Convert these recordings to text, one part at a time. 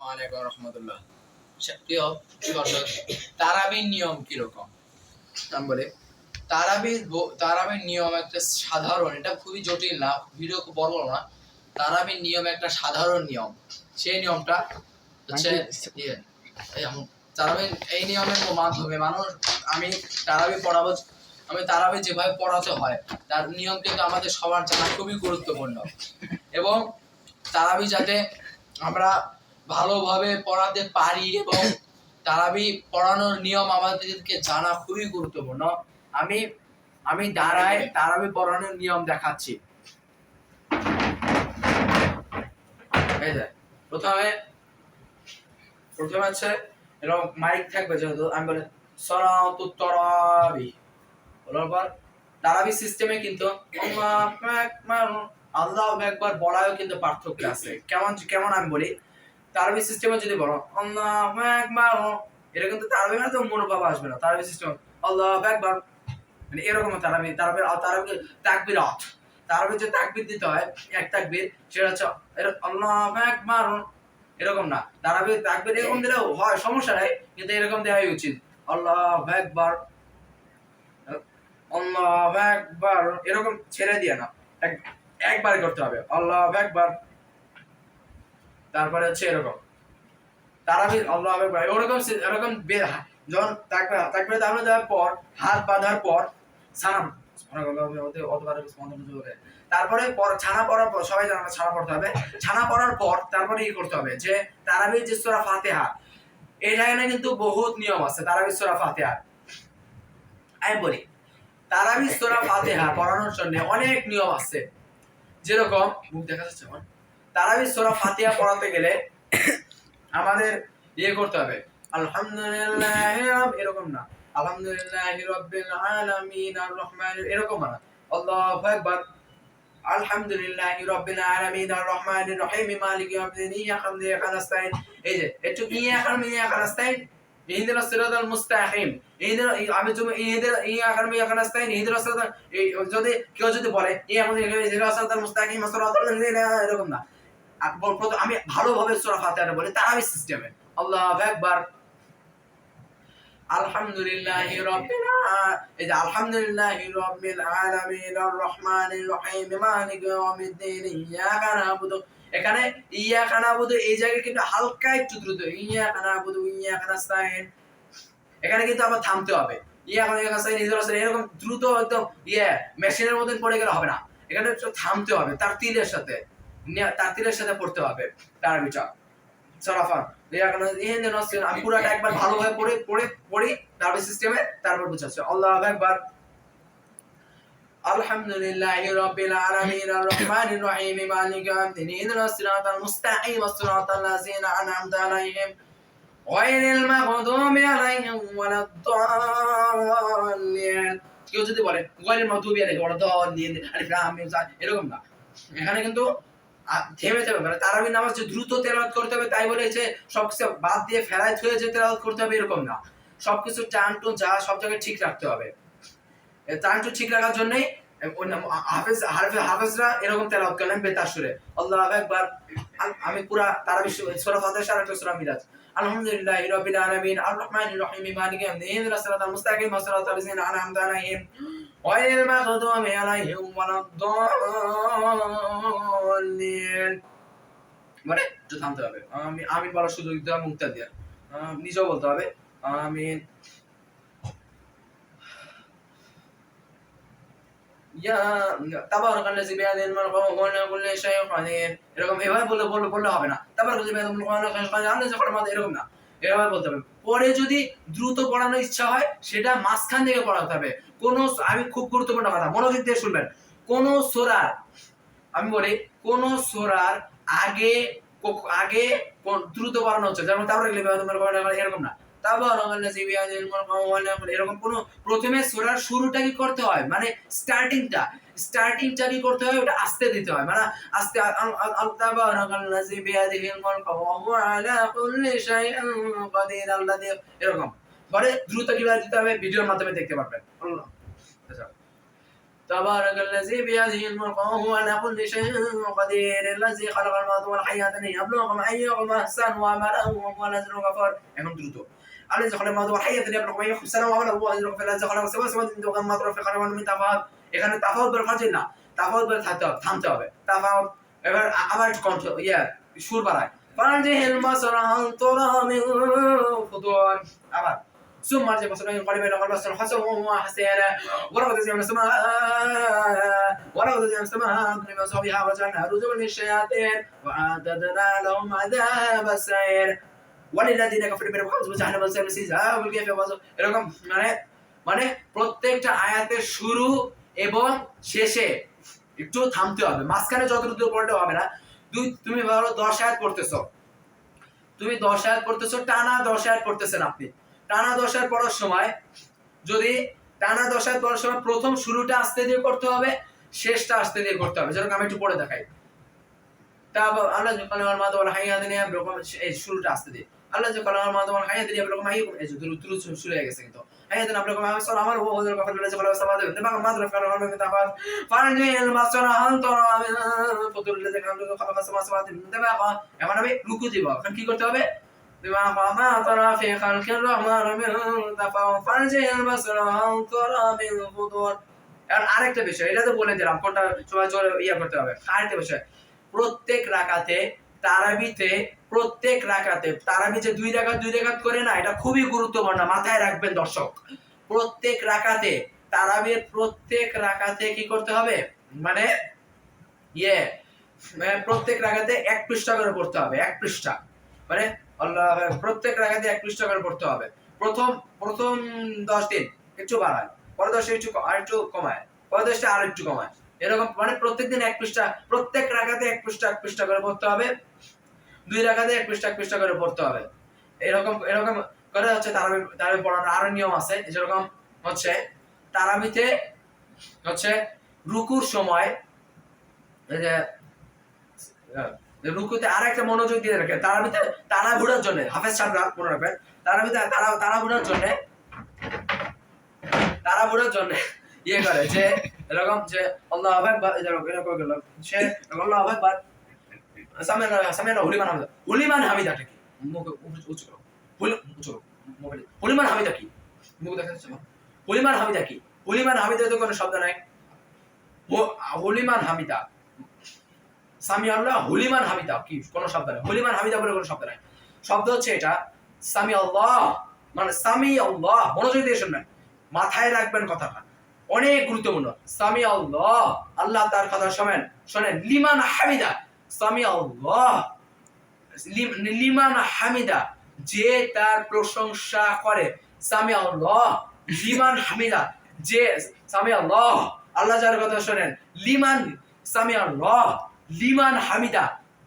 ওয়ালাইকুম রহমতুল্লাহ। প্রিয় দর্শক, তারাবির নিয়ম কিরকম? আমি বলি, তারাবির নিয়ম একটা সাধারণ, এটা খুবই জটিল না, ভিডিও খুব বড় না। তারাবির নিয়ম একটা সাধারণ নিয়ম। সেই নিয়মটা হচ্ছে তারাবির এই নিয়মের মাধ্যমে মানুষ, আমি তারাবি পড়াবো, আমি তারাবি যেভাবে পড়াতে হয় তার নিয়ম কিন্তু আমাদের সবার জানা খুবই গুরুত্বপূর্ণ। এবং তারাবি যাতে আমরা ভালোভাবে পড়াতে পারি এবং তারাবি পড়ানোর নিয়ম আমাদেরকে জানা খুবই গুরুত্বপূর্ণ। আমি আমি দাঁড়ায় তারাবি পড়ানোর নিয়ম দেখাচ্ছি। এই যে প্রথমে হচ্ছে এরকম মাইক থাকবে, যেহেতু আমি বলি সলাতুত তারাবি, বলার পর তারাবি সিস্টেমে কিন্তু আল্লাহু আকবার বলায়ও কিন্তু পার্থক্য আছে। কেমন আমি বলি, তারাবি সিস্টেমে যদি বলো আল্লাহু আকবার, এটা কিন্তু তারাবি মানে তো মনোভাব আসবে না। তারাবি সিস্টেম আল্লাহু আকবার মানে এরকম তারাবি তাকবীরাত, তারাবি যে তাকবীর দিতে হয় এক তাকবীর, সেটা হচ্ছে আল্লাহু আকবার, এরকম না। তারাবি তাকবীর এরকম দিলেও হয়, সমস্যা নাই, কিন্তু এরকম দেওয়াই উচিত। আল্লাহু আকবার, আল্লাহু আকবার, এরকম ছেড়ে দিয়ে না, একবার করতে হবে আল্লাহু আকবার। তারপরে হচ্ছে এরকম তারাবি আল্লাহু আকবার, এরকম যখন তাকবীর তাহলে দেওয়ার পর হাত বাঁধার পর সালাম, তারপরে ছানা পড়ার পর, সবাই জানে ছানা পড়তে হবে, ছানা পড়ার পর তারপরে কি করতে হবে, যে তারাবির যে সূরা ফাতিহা, এখানে কিন্তু বহুত নিয়ম আছে। তারাবির সূরা ফাতিহা আমি বলি, তারাবির সূরা ফাতিহা পড়ানোর জন্য অনেক নিয়ম আছে। যেরকম মুখ দেখা যাচ্ছে আমার, তারাবির সূরা ফাতিহা পড়াতে গেলে আমাদের করতে হবে আলহামদুলিল্লাহ, এরকম না, আলহামদুলিল্লাহি রাব্বিল আলামিন আর রহমান, এরকম না, আল্লাহু আকবার, আলহামদুলিল্লাহি রাব্বিল আলামিন আর রহমানির রহিম মালিকি ইয়াউমিদ্দিন ইয়াকা না'বুদু ওয়া ইয়াকা নাস্তাইন। এই যে একটু ইয়াকা নাস্তাইন ইহদিনাস সিরাতাল মুস্তাকিম, আমি তুমি ইয়াকা নাস্তাইন ইহদিনাস সিরাতাল, যদি কেউ যদি বলে ইহদিনাস সিরাতাল মুস্তাকিম সিরাতাল লাযিনা, এরকম না। আমি ভালোভাবে সূরা ফাতিহাটা বলি তারাবি সিস্টেমে। আল্লাহু আকবার, আলহামদুলিল্লাহি রাব্বিল এই যে আলহামদুলিল্লাহি রাব্বিল আলামিন আর রহমানির রহিম মালিকি ইয়াউমিদ্দিন ইয়াকা না'বুদু, এখানে ইয়াকা না'বুদু এই জায়গায় কিন্তু হালকা একটু দ্রুত, ইয়াকা না'বুদু ইয়াকা নাস্তাইন, এখানে কিন্তু আবার থামতে হবে। ইয়াকা নাস্তাইন এরকম দ্রুত একদম মেশিনের মতন পড়ে গেলে হবে না, এখানে একটু থামতে হবে, তারতিলের সাথে পড়তে হবে। তারাবিটা সরাফা আমি পুরোটা একবার ভালোভাবে পড়ি তারপর সিস্টেমে, তারপর বুঝাচ্ছি আল্লাহু আকবার, আলহামদুলিল্লাহি রাব্বিল আলামিন আর রহমানির রহিম মালিকি ইয়াউমিদ্দিন ইহদিনাস সিরাতাল মুস্তাকিম সিরাতাল লাযিনা আন'আমতা আলাইহিম গায়রিল মাগদুবি আলাইহিম ওয়ালাদ-দাল্লিন। কেউ যদি বলে গায়রিল মাগদুবি আলাইহিম ওয়ালাদ-দাল্লিন আলিফ লাম মিম, এরকম না, এখানে কিন্তু থেমে যাবে, মানে তারাবি নামাজ যে দ্রুত তেলাওয়াত করতে হবে তাই বলে যে সবকিছু বাদ দিয়ে ফেরায় হয়ে যে তেলাওয়াত করতে হবে এরকম না। সবকিছু টান টুন যা সব জায়গায় ঠিক রাখতে হবে। টান টুন ঠিক রাখার জন্যই হাফেজরা এরকম তেলাওয়াত করেন বেতার সুরে আল্লাহু আকবার। আমি পুরা তারাবি সূরা ফাতিহা আর একটা সূরা মিরাজ, আলহামদুলিল্লাহি রাব্বিল আলামিন আর রহমানির রহিম মালিকি ইয়াউমিদ্দিন ইহদিনাস সিরাতাল মুস্তাকিম সিরাতাল লাযিনা আন'আমতা আলাইহিম গায়রিল মাগদুবি আলাইহিম ওয়ালাদ-দাল্লিন, মানে একটু থামতে হবে। আমিন বলার সুযোগ দিতে হবে, মুক্তা দিয়ে নিজেও বলতে হবে আমিন। তাবারাকাল্লাযী বিয়াদিহিল মুলকু ওয়া হুয়া আলা কুল্লি শাইইন কাদির, এরকম এভাবে বললে হবে না। তাবারাকাল্লাযী বিয়াদিহিল মুলকু ওয়া হুয়া আলা কুল্লি শাইইন কাদির, এরকম না, এভাবে বলতে হবে। পরে যদি দ্রুত পড়ানোর ইচ্ছা হয় সেটা মাঝখান থেকে পড়াতে হবে। আমি খুব গুরুত্বপূর্ণ কথা মনোযোগ দিয়ে শুনবেন, কোন সূরার, আমি বলি কোন সূরার আগে দ্রুত পড়ানো হচ্ছে, যেমন তাবারাকাল্লাযী বিয়াদিহিল মুলকু ওয়া হুয়া আলা কুল্লি, এরকম না, তাবারাকাল্লাযী বিয়াদিহিল মুলকু ওয়া হুয়া আলা কুল্লি, এরকম কোন প্রথমে সূরার শুরুটা কি করতে হয়, মানে স্টার্টিংটা কি করতে হয়, ওটা আস্তে দিতে হয়, মানে আস্তে তাবারাকাল্লাযী বিয়াদিহিল মুলকু ওয়া হুয়া আলা কুল্লি শাইইন কাদির আল্লাযী, এরকম পরে দ্রুত কিভাবে দিতে হবে ভিডিওর মাধ্যমে দেখতে পারবেন। আল্লাহ তাবারাকাল্লাযী বিয়াদিহিল মুলকু ওয়া হুয়া আলা কুল্লি শাইইন কাদির আল্লাযী খালাকাল মাউতা ওয়াল হায়াতা লিয়াবলুয়াকুম আইয়ুকুম আহসানু আমালা ওয়া হুয়াল আযীজুল গফুর। এখন দ্রুত الذي خلق الموت والحياة ليبلوكم أيكم أحسن عملا وهو أجر غفور الذي خلق السماوات والأرض وما طرف خلق من تفاوت এখানে তাফাউত বলে ফাজিল না তাফাউত বলে থামতে হবে তাফাউত এবার আবার কন্ট্রোল সুর বাড়ায় ফারজিহিল মাসরা আনতুরা মিন ফুতুর আবার ثم ارجع بصرك قريب الى قلب السماء حسبه وحسينا ولقد زينا السماء بما صبيها وجعلنا رجوما للشياطين واعتدنا لهم عذاب السعير وللذين كفروا بربهم وجعلنا بصير مسيزا والكيف يوازو এরকম মানে প্রত্যেকটা আয়াতের শুরু এবং শেষে একটু থামতে হবে মাঝখানে যতটুকু পড়লেও হবে না তুমি ভালো 10 আয়াত পড়তেছো তুমি 10 আয়াত পড়তেছো টানা 10 আয়াত পড়তেছেন আপনি টানা 10 আয়াত পড়ার সময় যদি টানা 10 আয়াত পড়ার সময় প্রথম শুরুটা আস্তে দিয়ে করতে হবে শেষটা আস্তে দিয়ে করতে হবে যেরকম আমি একটু পড়ে দেখাই তারপর আল্লাহ যখন মাদা ওয়াল হায়াত নিয়ে এরকম এই শুরুটা আস্তে দিয়ে আল্লাহ যখন মাদা ওয়াল হায়াত নিয়ে এরকম হাইকুম এই দ্রুত শুরু হয়ে গেছে কিন্তু হায়াত না আপনাকে আমার আমার ও ওদের কথা বলে যখন সামাদ দেন বাবা মাদ্রাফ কারণ আমি তাফাত ফারজিল মাসরা আনতুরা মিন ফুতুর الذي خلق السماوات দেবা এখন আমি রুকু দিব এখন কি করতে হবে بما ما ترى في خلق الرحمن من تفاوت فرجع البصر هل ترى من فطور আরেকটা বিষয় এটা তো বলে দিলাম কোনটা সবাই করতে হবে আরেকটা বিষয় প্রত্যেক রাকাতে তারাবি যে 2 রাকাত করে না এটা খুবই গুরুত্বপূর্ণ মাথায় রাখবেন দর্শক তারাবির প্রত্যেক রাকাতে কি করতে হবে মানে প্রত্যেক রাকাতে 1 পৃষ্ঠা করে পড়তে হবে 1 পৃষ্ঠা মানে আল্লাহ প্রত্যেক রাকাতে 1 পৃষ্ঠা করে পড়তে হবে প্রথম 10 দিন একটু বাড়ায় পরে 10 একটু কমায় পরে 10টা আর একটু কমায় এরকম মানে প্রত্যেকদিন 1 পৃষ্ঠা প্রত্যেক রাকাতে 1 পৃষ্ঠা করে পড়তে হবে 2 রাকাতে 1 পৃষ্ঠা করে পড়তে হবে এরকম করে হচ্ছে তারাবি পড়ানোর আরো নিয়ম আছে যেরকম হচ্ছে তারাবিতে হচ্ছে রুকুর সময় রুকুতে আরেকটা মনোযোগ দিয়ে রাখেন তারাবিতে তাড়াহুড়ার জন্য হাফেজ সাহেবরা মনে রাখবেন তারাবিতে তাড়াহুড়ার জন্য করে যে এরকম যে আল্লাহু আকবার এরকম গেল সে আল্লাহু আকবার সামিআনা হুলিমান হামিদাটা কি মুখ উঁচু করো হুলিমান হামিদা কি মুখ দেখাচ্ছে হুলিমান হামিদা তো কোনো শব্দ নাই হুলিমান হামিদা সামি আল্লাহ হুলিমান হামিদা কি কোনো শব্দ নাই হুলিমান হামিদা বলে কোনো শব্দ নাই শব্দ হচ্ছে এটা সামি আল্লাহ মানে সামি আল্লাহ মনোযোগ দিয়ে শুনবেন মাথায় রাখবেন কথাটা অনেক গুরুত্বপূর্ণ সামি আল্লাহ আল্লাহ তার কথা শোনেন লিমান হামিদা সামি আল্লাহ লিমান হামিদা যে তার প্রশংসা করে সামি আল্লাহ লিমান হামিদা যে সামি আল্লাহ আল্লাহ যার কথা শোনেন লিমান সামি আল্লাহ লিমান হামিদা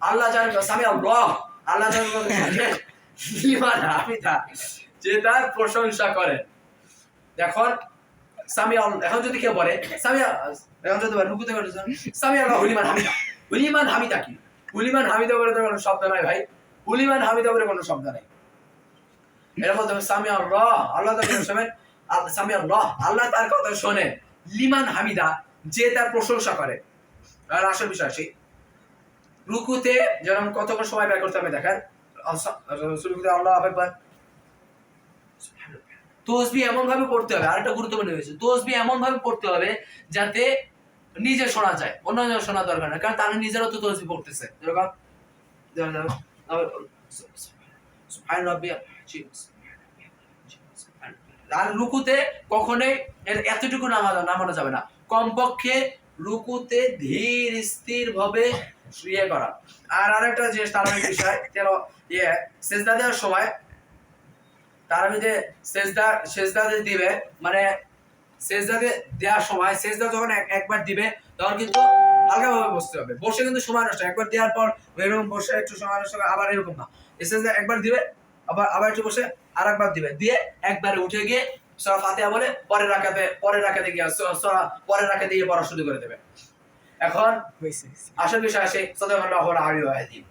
আল্লাহ যার সামি আল্লাহ আল্লাহ যার কথা শোনেন লিমান হামিদা যে তার প্রশংসা করে এখন সামি আল্লাহ এখন যদি কেউ বলে সামি এখন যদি রুকুতে করে সামি আল্লাহ হুলিমান হামিদা কি হুলিমান হামিদা বলে তো কোনো শব্দ নাই ভাই হুলিমান হামিদা বলে কোনো শব্দ নাই এর মধ্যে সামি আল্লাহ আল্লাহ তার কথা শোনেন সামি আল্লাহ আল্লাহ তার কথা শোনে লিমান হামিদা যে তার প্রশংসা করে আর আসল বিষয় সেই রুকুতে যেরকম কতক্ষণ সময় ব্যয় করতে হবে দেখেন আল্লাহ আকবার তাসবিহ এমন ভাবে পড়তে হবে আরেকটা গুরুত্বপূর্ণ হয়েছে তাসবিহ এমন ভাবে পড়তে হবে যাতে নিজে শোনা যায় অন্য শোনা দরকার না কারণ তারা নিজেরাও তো তাসবিহ পড়তেছে যেরকম আর রুকুতে কখনোই এতটুকু নামানো যাবে না কমপক্ষে রুকুতে ধীর স্থির ভাবে করা আর আরেকটা জিনিস তারাবির বিষয় সেজদা দেওয়ার সময় তারাবিতে সেজদা দিবে মানে সেজদা দেওয়ার সময় সেজদা যখন একবার দিবে তখন কিন্তু হালকা ভাবে বসতে হবে বসে কিন্তু সময় নষ্ট একবার দেওয়ার পর এরকম বসে একটু সময় নষ্ট আবার এরকম না সেজদা একবার দিবে আবার একটু বসে আরেকবার দিবে দিয়ে একবারে উঠে গিয়ে সূরা ফাতিহা বলে পরের রাকাতে গিয়ে পড়া শুরু করে দেবে এখন আসল বিষয় আসে সাল্লাল্লাহু আলাইহি ওয়া সাল্লাম